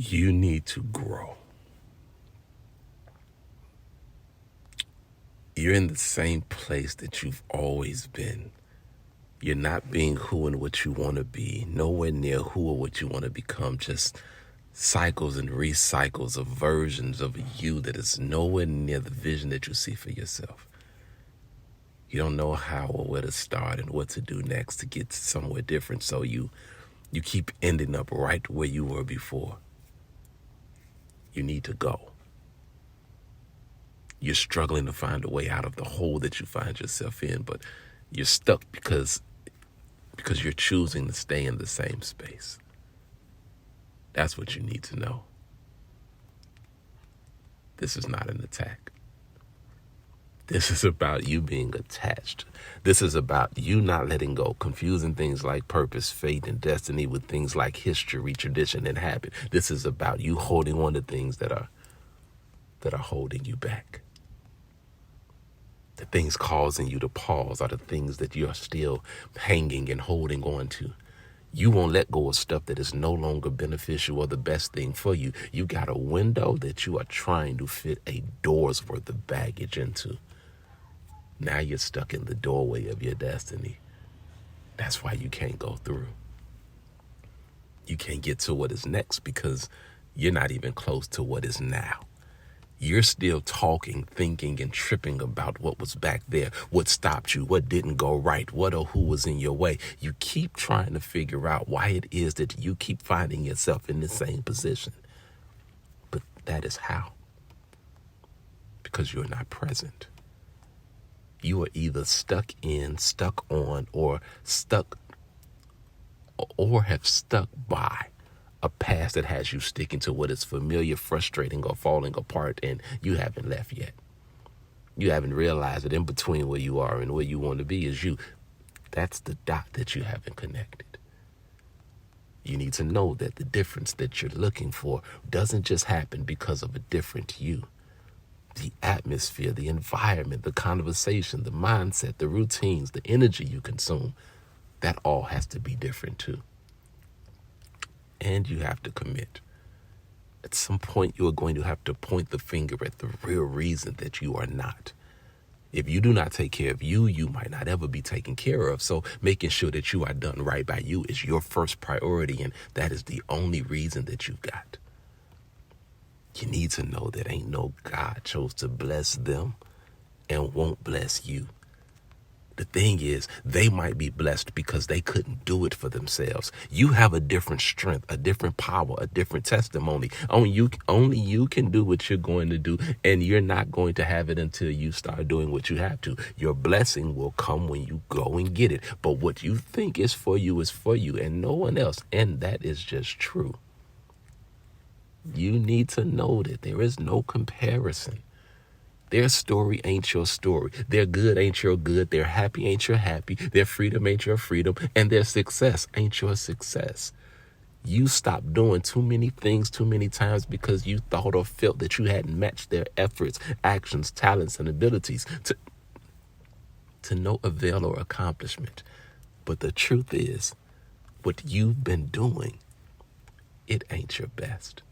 You need to grow. You're in the same place that you've always been. You're not being who and what you want to be, nowhere near who or what you want to become, just cycles and recycles of versions of you that is nowhere near the vision that you see for yourself. You don't know how or where to start and what to do next to get somewhere different, so you keep ending up right where you were before. You need to go. You're struggling to find a way out of the hole that you find yourself in, but you're stuck because you're choosing to stay in the same space. That's what you need to know. This is not an attack. This is about you being attached. This is about you not letting go, confusing things like purpose, fate, and destiny with things like history, tradition, and habit. This is about you holding on to things that are holding you back. The things causing you to pause are the things that you're still hanging and holding on to. You won't let go of stuff that is no longer beneficial or the best thing for you. You got a window that you are trying to fit a door's worth of baggage into. Now you're stuck in the doorway of your destiny. That's why you can't go through. You can't get to what is next because you're not even close to what is now. You're still talking, thinking, and tripping about what was back there, what stopped you, what didn't go right, what or who was in your way. You keep trying to figure out why it is that you keep finding yourself in the same position. But that is how. Because you're not present. You are either stuck in, stuck on, or have stuck by a past that has you sticking to what is familiar, frustrating, or falling apart, and you haven't left yet. You haven't realized that in between where you are and where you want to be is you. That's the dot that you haven't connected. You need to know that the difference that you're looking for doesn't just happen because of a different you. The atmosphere, the environment, the conversation, the mindset, the routines, the energy you consume, that all has to be different too. And you have to commit. At some point, you are going to have to point the finger at the real reason that you are not. If you do not take care of you, you might not ever be taken care of. So making sure that you are done right by you is your first priority, and that is the only reason that you've got. You need to know that ain't no God chose to bless them and won't bless you. The thing is, they might be blessed because they couldn't do it for themselves. You have a different strength, a different power, a different testimony. Only you can do what you're going to do, and you're not going to have it until you start doing what you have to. Your blessing will come when you go and get it. But what you think is for you and no one else. And that is just true. You need to know that there is no comparison. Their story ain't your story. Their good ain't your good. Their happy ain't your happy. Their freedom ain't your freedom. And their success ain't your success. You stopped doing too many things too many times because you thought or felt that you hadn't matched their efforts, actions, talents, and abilities to no avail or accomplishment. But the truth is, what you've been doing, it ain't your best.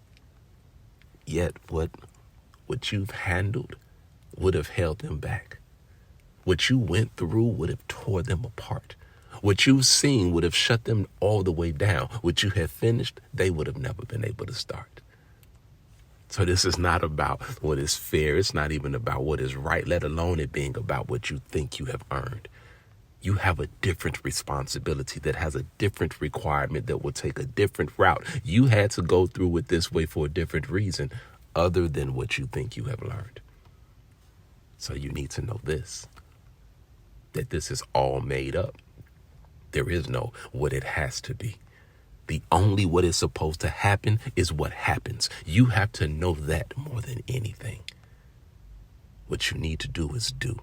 Yet what you've handled would have held them back. What you went through would have tore them apart. What you've seen would have shut them all the way down. What you have finished, they would have never been able to start. So this is not about what is fair. It's not even about what is right, let alone it being about what you think you have earned. You have a different responsibility that has a different requirement that will take a different route. You had to go through it this way for a different reason other than what you think you have learned. So you need to know this, that this is all made up. There is no what it has to be. The only what is supposed to happen is what happens. You have to know that more than anything. What you need to do is do.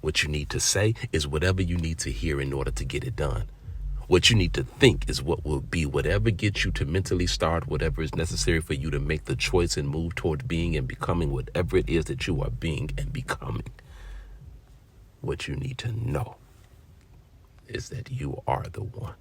What you need to say is whatever you need to hear in order to get it done. What you need to think is what will be whatever gets you to mentally start whatever is necessary for you to make the choice and move toward being and becoming whatever it is that you are being and becoming. What you need to know is that you are the one.